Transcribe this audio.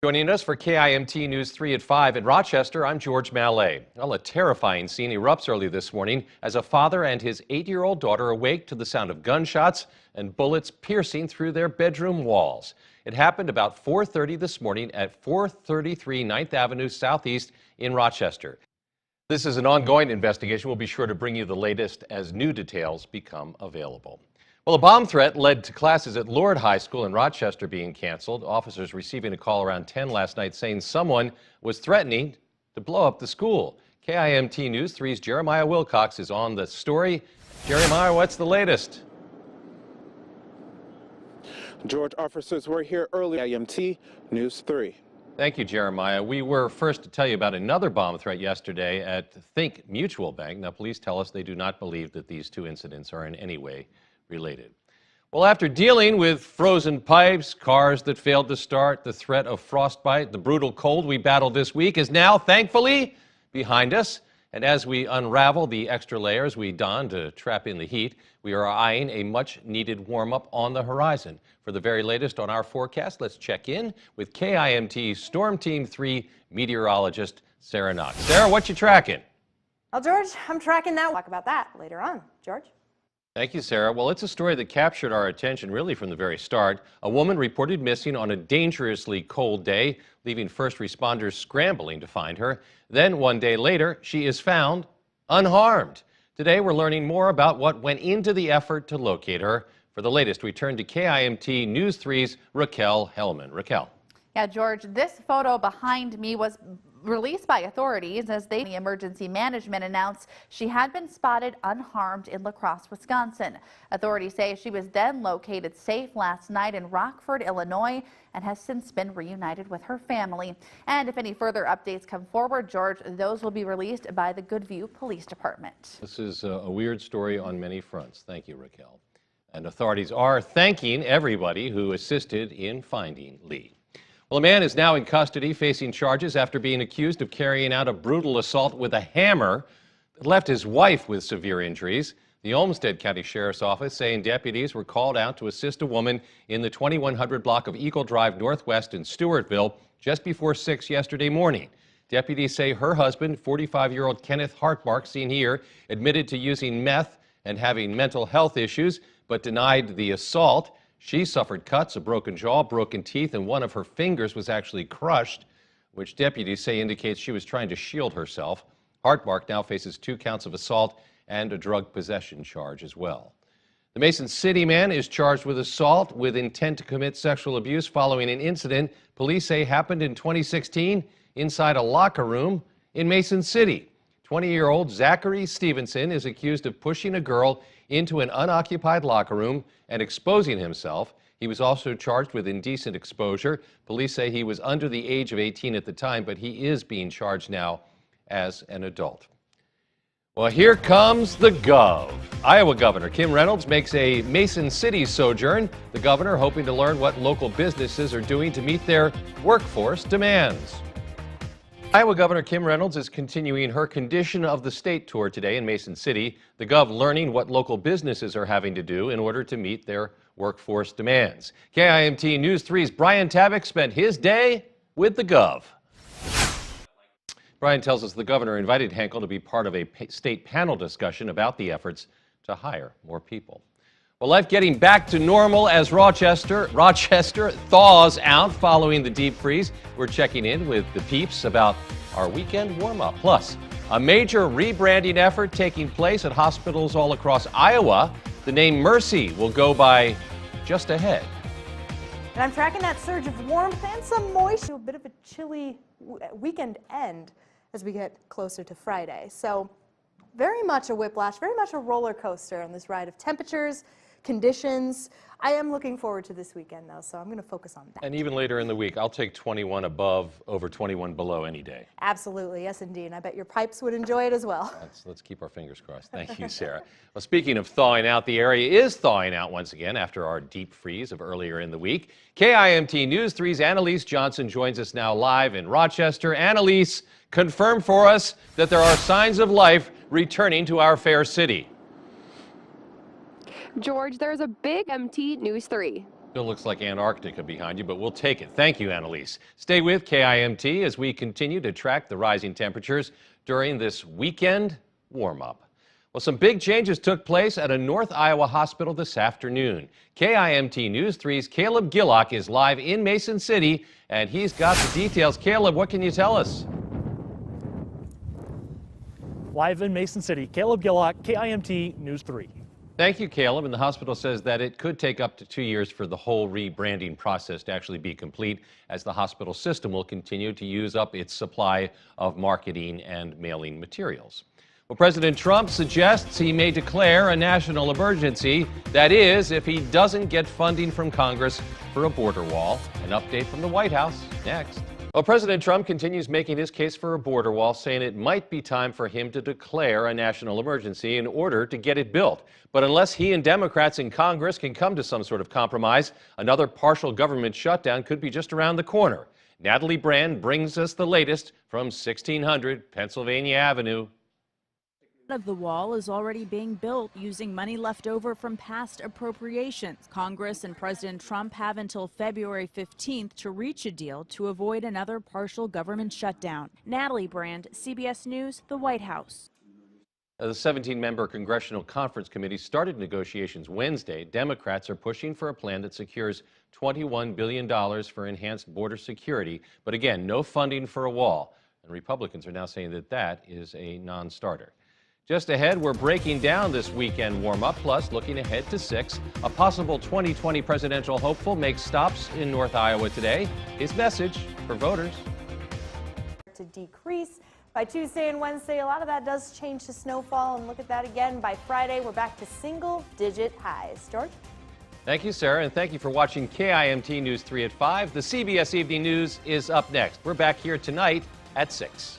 Joining us for KIMT News 3 at 5 in Rochester, I'm George Mallet. Well, a terrifying scene erupts early this morning as a father and his 8-year-old daughter awake to the sound of gunshots and bullets piercing through their bedroom walls. It happened about 4:30 this morning at 433 9th Avenue Southeast in Rochester. This is an ongoing investigation. We'll be sure to bring you the latest as new details become available. Well, a bomb threat led to classes at Lord High School in Rochester being canceled. Officers receiving a call around 10 last night saying someone was threatening to blow up the school. KIMT News 3's Jeremiah Wilcox is on the story. Jeremiah, what's the latest? George, officers were here early. KIMT News 3. Thank you, Jeremiah. We were first to tell you about another bomb threat yesterday at Think Mutual Bank. Now, police tell us they do not believe that these two incidents are in any way related. Well, after dealing with frozen pipes, cars that failed to start, the threat of frostbite, the brutal cold we battled this week is now, thankfully, behind us. And as we unravel the extra layers we don to trap in the heat, we are eyeing a much-needed warm-up on the horizon. For the very latest on our forecast, let's check in with KIMT Storm Team 3 meteorologist Sarah Knox. Sarah, what you tracking? Well, George, I'm tracking that. We'll talk about that later on. George? Thank you, Sarah. Well, it's a story that captured our attention really from the very start. A woman reported missing on a dangerously cold day, leaving first responders scrambling to find her. Then, one day later, she is found unharmed. Today, we're learning more about what went into the effort to locate her. For the latest, we turn to KIMT News 3's Raquel Hellman. Raquel. Yeah, George, this photo behind me was released by authorities as the emergency management announced she had been spotted unharmed in La Crosse, Wisconsin. Authorities say she was then located safe last night in Rockford, Illinois, and has since been reunited with her family. And if any further updates come forward, George, those will be released by the Goodview Police Department. This is a weird story on many fronts. Thank you, Raquel. And authorities are thanking everybody who assisted in finding Lee. Well, a man is now in custody facing charges after being accused of carrying out a brutal assault with a hammer that left his wife with severe injuries. The Olmsted County Sheriff's Office saying deputies were called out to assist a woman in the 2100 block of Eagle Drive Northwest in Stewartville just before 6 yesterday morning. Deputies say her husband, 45-year-old Kenneth Hartmark, seen here, admitted to using meth and having mental health issues, but denied the assault. She suffered cuts, a broken jaw, broken teeth, and one of her fingers was actually crushed, which deputies say indicates she was trying to shield herself. Hartmark now faces 2 counts of assault and a drug possession charge as well. The Mason City man is charged with assault with intent to commit sexual abuse following an incident police say happened in 2016 inside a locker room in Mason City. 20-year-old Zachary Stevenson is accused of pushing a girl into an unoccupied locker room and exposing himself. He was also charged with indecent exposure. Police say he was under the age of 18 at the time, but he is being charged now as an adult. Well, here comes the Gov. Iowa Governor Kim Reynolds makes a Mason City sojourn. The governor hoping to learn what local businesses are doing to meet their workforce demands. Iowa Governor Kim Reynolds is continuing her Condition of the State tour today in Mason City. The Gov learning what local businesses are having to do in order to meet their workforce demands. KIMT News 3's Brian Tabak spent his day with the Gov. Brian tells us the governor invited Henkel to be part of a state panel discussion about the efforts to hire more people. Well, life getting back to normal as Rochester thaws out following the deep freeze. We're checking in with the peeps about our weekend warm-up. Plus, a major rebranding effort taking place at hospitals all across Iowa. The name Mercy will go by just ahead. And I'm tracking that surge of warmth and some moisture. A bit of a chilly weekend end as we get closer to Friday. So very much a whiplash, very much a roller coaster on this ride of temperatures, conditions. I am looking forward to this weekend, though, so I'm going to focus on that. And even later in the week, I'll take 21 above over 21 below any day. Absolutely, yes, indeed. And I bet your pipes would enjoy it as well. Let's keep our fingers crossed. Thank you, Sarah. Well, speaking of thawing out, the area is thawing out once again after our deep freeze of earlier in the week. KIMT News 3's Annalise Johnson joins us now live in Rochester. Annalise, confirm for us that there are signs of life returning to our fair city. George, there's a big KIMT News 3. Still looks like Antarctica behind you, but we'll take it. Thank you, Annalise. Stay with KIMT as we continue to track the rising temperatures during this weekend warm-up. Well, some big changes took place at a North Iowa hospital this afternoon. KIMT News 3's Caleb Gillock is live in Mason City, and he's got the details. Caleb, what can you tell us? Live in Mason City, Caleb Gillock, KIMT News 3. Thank you, Caleb. And the hospital says that it could take up to 2 years for the whole rebranding process to actually be complete, as the hospital system will continue to use up its supply of marketing and mailing materials. Well, President Trump suggests he may declare a national emergency. That is, if he doesn't get funding from Congress for a border wall. An update from the White House next. Well, President Trump continues making his case for a border wall, saying it might be time for him to declare a national emergency in order to get it built. But unless he and Democrats in Congress can come to some sort of compromise, another partial government shutdown could be just around the corner. Natalie Brand brings us the latest from 1600 Pennsylvania Avenue. Of the wall is already being built using money left over from past appropriations. Congress and President Trump have until February 15th to reach a deal to avoid another partial government shutdown. Natalie Brand, CBS News, the White House. The 17-member Congressional Conference Committee started negotiations Wednesday. Democrats are pushing for a plan that secures $21 billion for enhanced border security, but again, no funding for a wall. And Republicans are now saying that that is a non-starter. Just ahead, we're breaking down this weekend warm-up, plus looking ahead to 6. A possible 2020 presidential hopeful makes stops in North Iowa today. His message for voters. To decrease by Tuesday and Wednesday. A lot of that does change to snowfall, and look at that again. By Friday, we're back to single-digit highs. George? Thank you, Sarah, and thank you for watching KIMT News 3 at 5. The CBS Evening News is up next. We're back here tonight at 6.